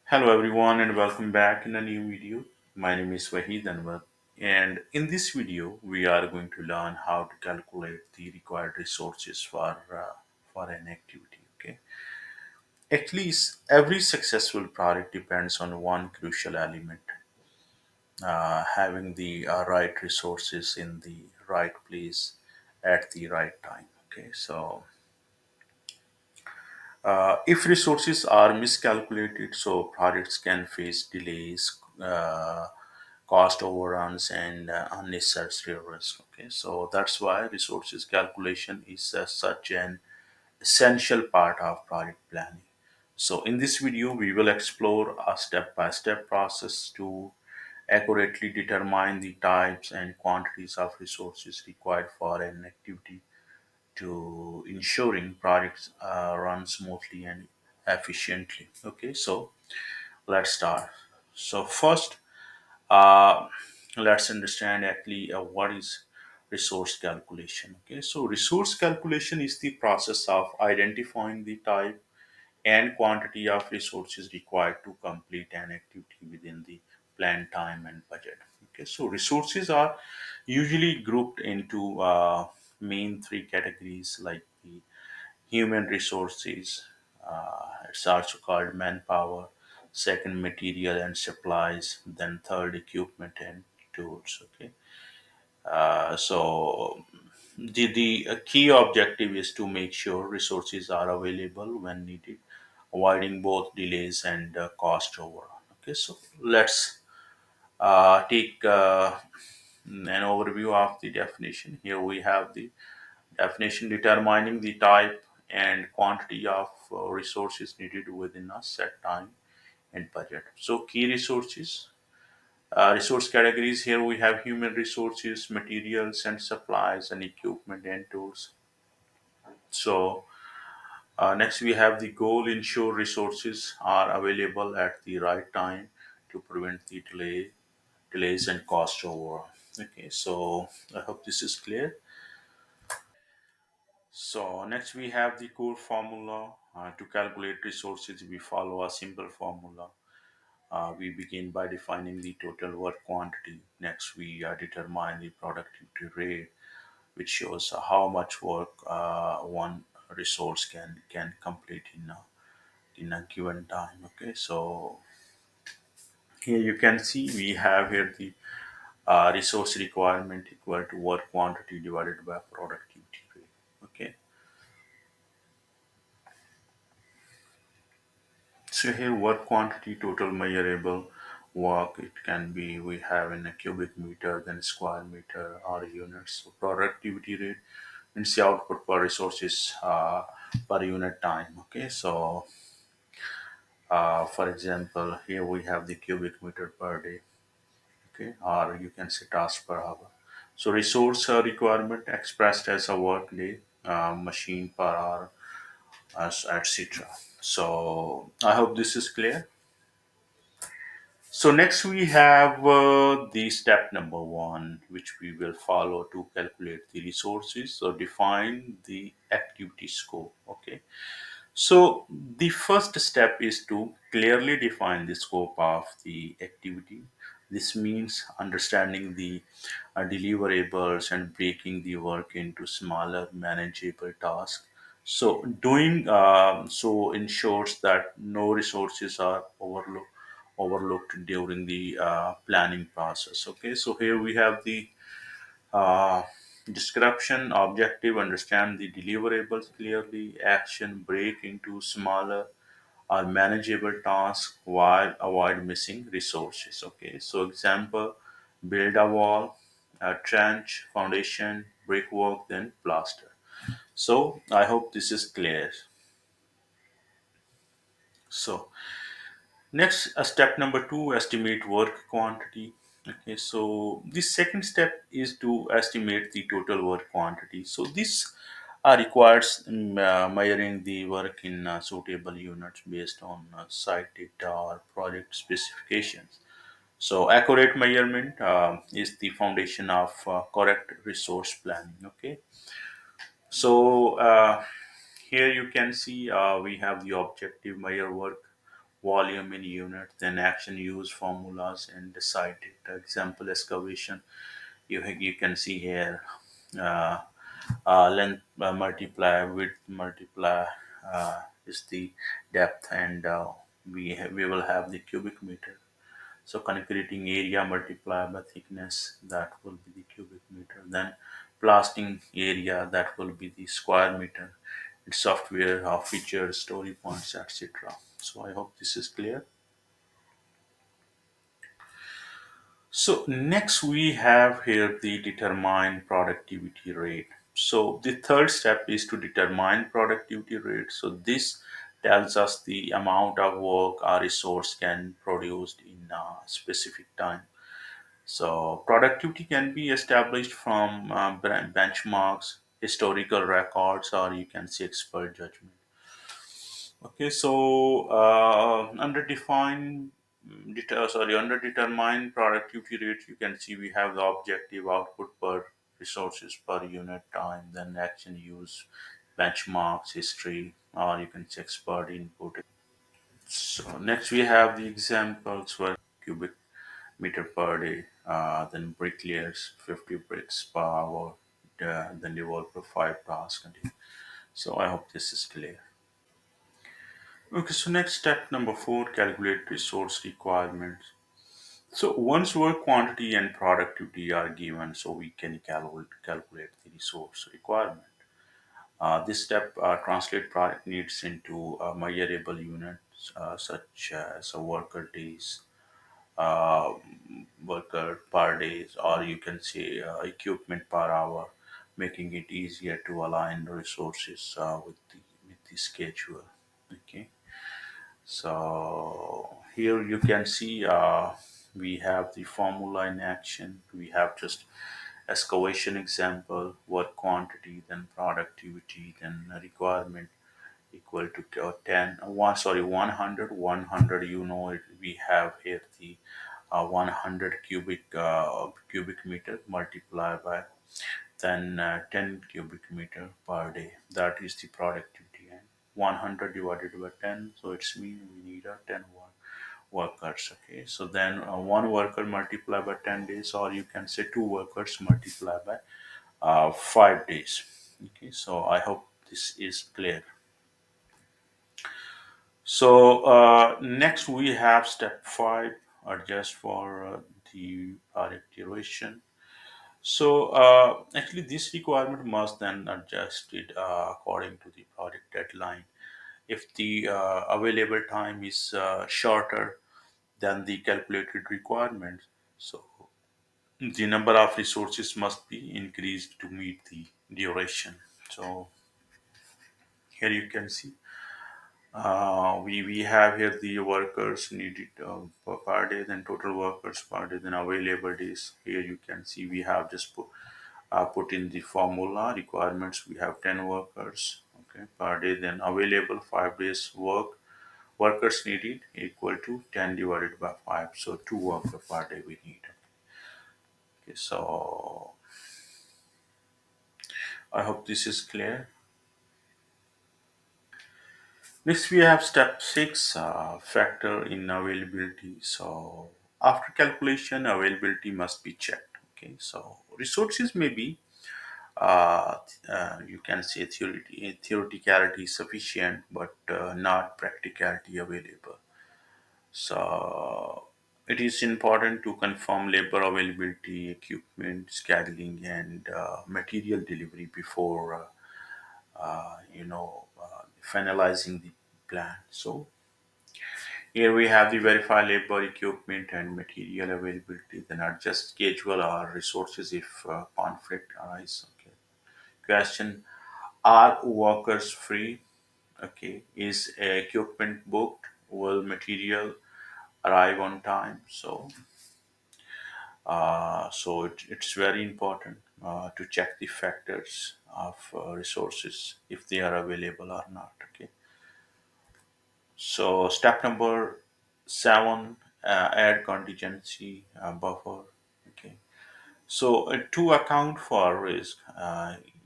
Hello everyone and welcome back in a new video. My name is Wahid Anwar, and in this video we are going to learn how to calculate the required resources for an activity. Okay, at least every successful project depends on one crucial element: having the right resources in the right place at the right time. Okay, so if resources are miscalculated, so projects can face delays, cost overruns, and unnecessary risk. Okay, so that's why resources calculation is such an essential part of project planning. So in this video, we will explore a step-by-step process to accurately determine the types and quantities of resources required for an activity to ensuring projects run smoothly and efficiently. Okay, so let's start. So first, uh, let's understand actually what is resource calculation. Okay, so resource calculation is the process of identifying the type and quantity of resources required to complete an activity within the planned time and budget. Okay, so resources are usually grouped into main three categories like the human resources, it's also called manpower, second material and supplies, then third equipment and tools. Okay, so the key objective is to make sure resources are available when needed, avoiding both delays and cost overrun. Okay, so let's take an overview of the definition. Here we have the definition: determining the type and quantity of resources needed within a set time and budget. So key resources. Resource categories: here we have human resources, materials and supplies, and equipment and tools. So next we have the goal: ensure resources are available at the right time to prevent the delays and cost overrun. Okay, so I hope this is clear. So next we have the core formula. To calculate resources, we follow a simple formula. We begin by defining the total work quantity. Next, we determine the productivity rate, which shows how much work one resource can complete in a given time. Okay, so here you can see we have here the resource requirement equal to work quantity divided by productivity rate. Okay, so here work quantity, total measurable work, it can be we have in a cubic meter, then square meter or units. So productivity rate means the output per resources per unit time. Okay, so for example, here we have the cubic meter per day. Okay, or you can say task per hour. So resource requirement expressed as a work day, machine per hour, as etc. So I hope this is clear. So next we have the step number one, which we will follow to calculate the resources. So define the activity scope. Okay. So the first step is to clearly define the scope of the activity. This means understanding the deliverables and breaking the work into smaller, manageable tasks. So doing so ensures that no resources are overlooked during the planning process. Okay, so here we have the uh, description, objective, understand the deliverables clearly, action, break into smaller or manageable tasks while avoid missing resources. Okay, so example, build a wall, a trench, foundation, brickwork, then plaster. So I hope this is clear. So next, step number two, estimate work quantity. Okay, so the second step is to estimate the total work quantity. So this requires measuring the work in suitable units based on site data or project specifications. So accurate measurement is the foundation of correct resource planning. Okay, so here you can see we have the objective measure work volume in unit, then action use formulas and decide it. Example excavation, you can see here, uh, length multiply width multiply is the depth, and we will have the cubic meter. So concreting area multiplied by thickness, that will be the cubic meter. Then blasting area, that will be the square meter. It's software, features, story points, etc. So I hope this is clear. So next we have here the determine productivity rate. So the third step is to determine productivity rate. So this tells us the amount of work our resource can produce in a specific time. So productivity can be established from benchmarks, historical records, or you can say expert judgment. Okay, so under defined, under determined productivity rates, you can see we have the objective output per resources per unit time, then action use, benchmarks, history, or you can say expert input. So next we have the examples for cubic meter per day, then bricklayers 50 bricks per hour, then developer 5 tasks a day. So I hope this is clear. Okay, so next step number 4, calculate resource requirements. So once work quantity and productivity are given, so we can calculate the resource requirement. This step translate product needs into measurable units such as worker days, uh, worker per days, or you can say equipment per hour, making it easier to align the resources with the schedule. Okay, so here you can see we have the formula in action. We have just excavation example, work quantity, then productivity, then requirement equal to 10 sorry 100 100. You know it, we have here the 100 cubic meter multiplied by then 10 cubic meter per day. That is the productivity, and 100 divided by 10, so it's mean we need a 10 workers. Okay, so then one worker multiplied by 10 days, or you can say two workers multiplied by 5 days. Okay, so I hope this is clear. So next we have step 5, adjust for the project duration. So actually this requirement must then adjust it according to the project deadline. If the available time is shorter than the calculated requirement, so the number of resources must be increased to meet the duration. So here you can see we have here the workers needed per day, then total workers per day, then available days. Here you can see we have just put in the formula requirements. We have 10 workers, okay, per day, then available 5 days workers needed equal to 10 divided by 5. So two workers per day we need. Okay, so I hope this is clear. Next, we have step 6, factor in availability. So, after calculation, availability must be checked. Okay, so resources may be, you can say, theoreticality sufficient, but not practicality available. So, it is important to confirm labor availability, equipment scheduling, and material delivery before finalizing the plan. So here we have the verify labor, equipment, and material availability. Then adjust schedule or resources if conflict arise. Okay. Question: are workers free? Okay. Is equipment booked? Will material arrive on time? It's very important to check the factors of resources if they are available or not. Okay. So step number 7, add contingency buffer. Okay. So to account for risk,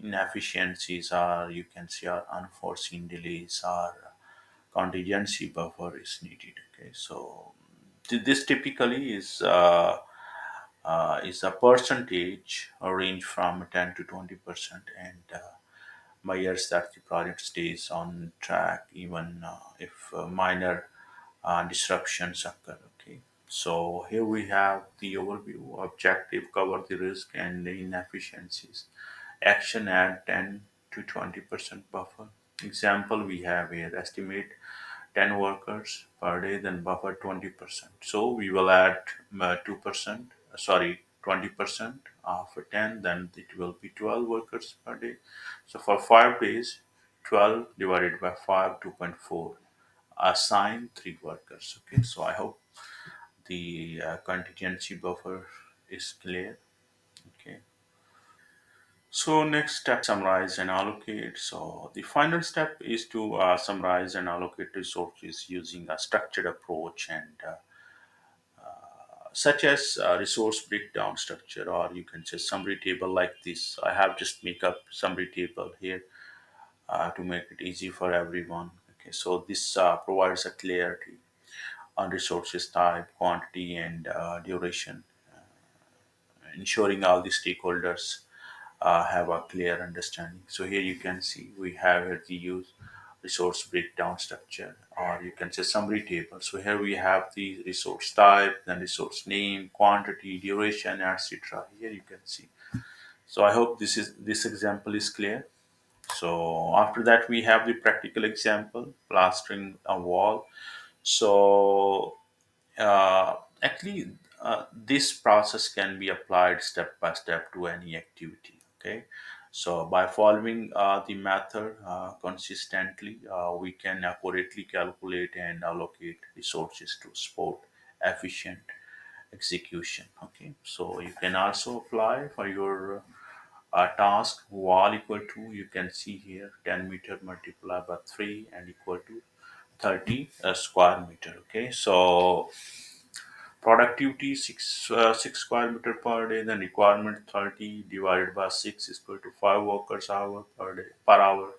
inefficiencies, or you can see, or unforeseen delays, or contingency buffer is needed. Okay, so this typically is a percentage range from 10 to 20%, and measures that the project stays on track even if minor disruptions occur. Okay, so here we have the overview. Objective cover the risk and the inefficiencies. Action add 10 to 20% buffer. Example we have here, estimate 10 workers per day, then buffer 20%. So we will add 2%, sorry, 20% of 10, then it will be 12 workers per day. So for 5 days, 12 divided by 5, 2.4. Assign 3 workers. Okay, so I hope the contingency buffer is clear. Okay. So next step, summarize and allocate. So the final step is to summarize and allocate resources using a structured approach, and such as resource breakdown structure, or you can say summary table like this. I have just make up summary table here to make it easy for everyone. Okay, so this provides a clarity on resources type, quantity, and duration, ensuring all the stakeholders have a clear understanding. So here you can see we have here the use resource breakdown structure, or you can say summary table. So here we have the resource type, then resource name, quantity, duration, etc. Here you can see. So I hope this example is clear. So after that we have the practical example, plastering a wall. So actually, this process can be applied step by step to any activity. Okay, so by following the method consistently, we can accurately calculate and allocate resources to support efficient execution. Okay, so you can also apply for your task wall equal to, you can see here, 10 meter multiplied by 3 and equal to 30 square meter. Okay, so productivity 6 square meter per day. Then requirement 30 divided by 6 is equal to 5 workers hour per day per hour.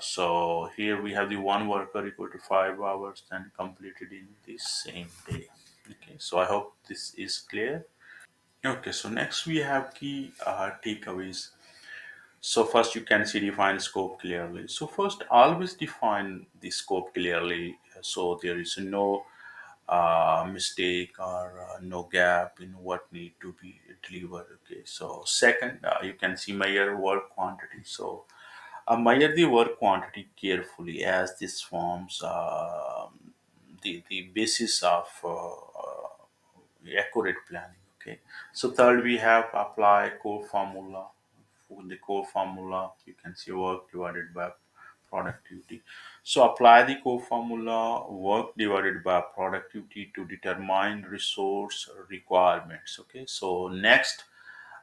So here we have the one worker equal to 5 hours, then completed in the same day. Okay, so I hope this is clear. Okay, so next we have key takeaways. So first you can see define scope clearly. So first always define the scope clearly, so there is no mistake or no gap in what need to be delivered. Okay, so second, you can see measure work quantity. So measure the work quantity carefully, as this forms the basis of accurate planning. Okay, so third we have apply core formula. For the core formula, you can see work divided by productivity. So apply the core formula, work divided by productivity, to determine resource requirements. Okay, so next,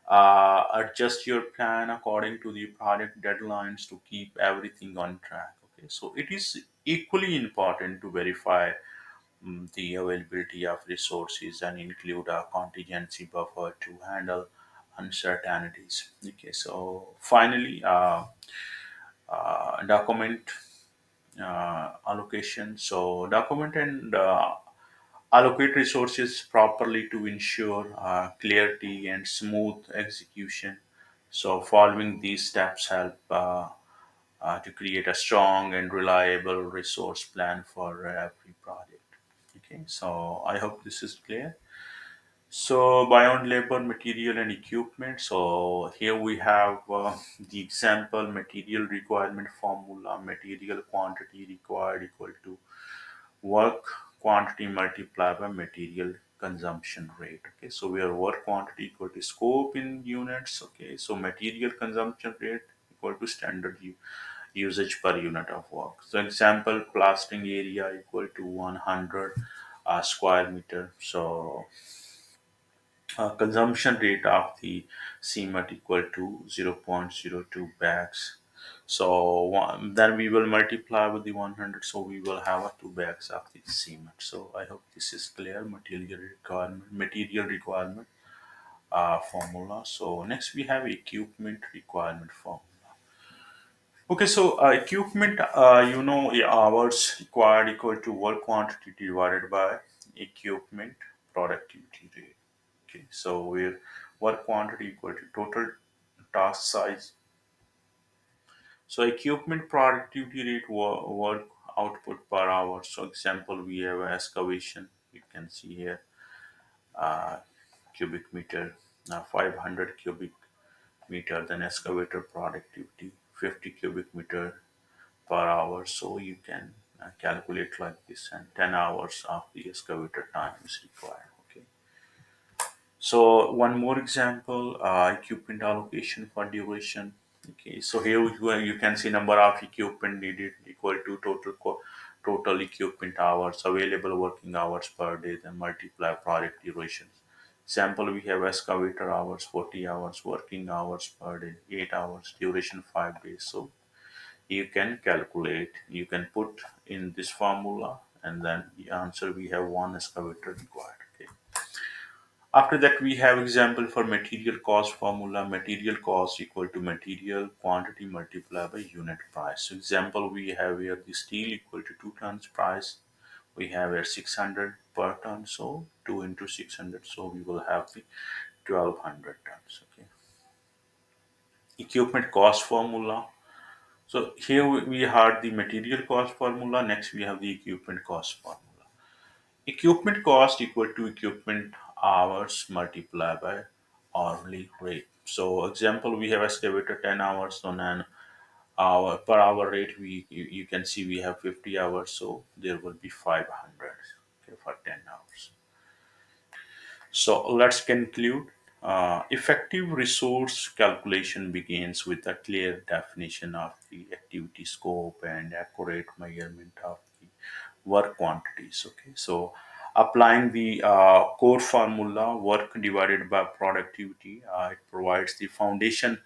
adjust your plan according to the project deadlines to keep everything on track. Okay, so it is equally important to verify the availability of resources and include a contingency buffer to handle uncertainties. Okay, so finally, document allocation. So document and allocate resources properly to ensure clarity and smooth execution. So following these steps help to create a strong and reliable resource plan for every project. Okay, so I hope this is clear. So beyond labor, material, and equipment. So here we have the example material requirement formula. Material quantity required equal to work quantity multiplied by material consumption rate. Okay, so where work quantity equal to scope in units. Okay, so material consumption rate equal to standard usage per unit of work. So example, plastering area equal to 100 square meter. So consumption rate of the cement equal to 0.02 bags. So then we will multiply with the 100, so we will have a 2 bags of the cement. So I hope this is clear. Material requirement formula. So next we have equipment requirement formula. Okay, so equipment, hours required equal to work quantity divided by equipment productivity rate. Okay, so where work quantity equal to total task size. So equipment productivity rate work output per hour. So example, we have excavation. You can see here uh, cubic meter, 500 cubic meter. Then excavator productivity 50 cubic meter per hour. So you can calculate like this, and 10 hours of the excavator time is required. Okay. So one more example, equipment allocation for duration. Okay, so here you can see number of equipment needed equal to total equipment hours, available working hours per day, then multiply project durations. Sample, we have excavator hours 40 hours, working hours per day 8 hours, duration 5 days. So you can calculate, you can put in this formula, and then the answer, we have one excavator required. Okay. After that, we have example for material cost formula. Material cost equal to material quantity multiplied by unit price. So example, we have here the steel equal to 2 tons price. We have here 600 per ton. So 2 into 600. So we will have the 1200 tons. Okay. Equipment cost formula. So here we had the material cost formula. Next, we have the equipment cost formula. Equipment cost equal to equipment hours multiplied by hourly rate. So example, we have excavator 10 hours on an hour per hour rate. You can see we have 50 hours, so there will be 500, okay, for 10 hours. So let's conclude. Effective resource calculation begins with a clear definition of the activity scope and accurate measurement of the work quantities. Okay, so applying the core formula, work divided by productivity, it provides the foundation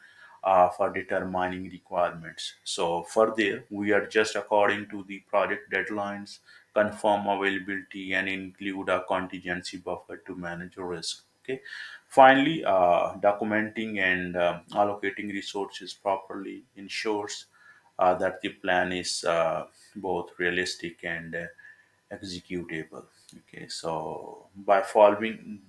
for determining requirements. So further, we adjust according to the project deadlines, confirm availability, and include a contingency buffer to manage risk. Okay. Finally, documenting and allocating resources properly ensures that the plan is both realistic and executable. Okay, so by following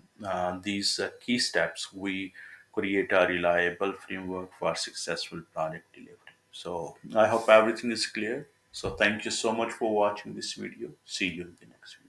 these key steps, we create a reliable framework for successful project delivery. So I hope everything is clear. So thank you so much for watching this video. See you in the next video.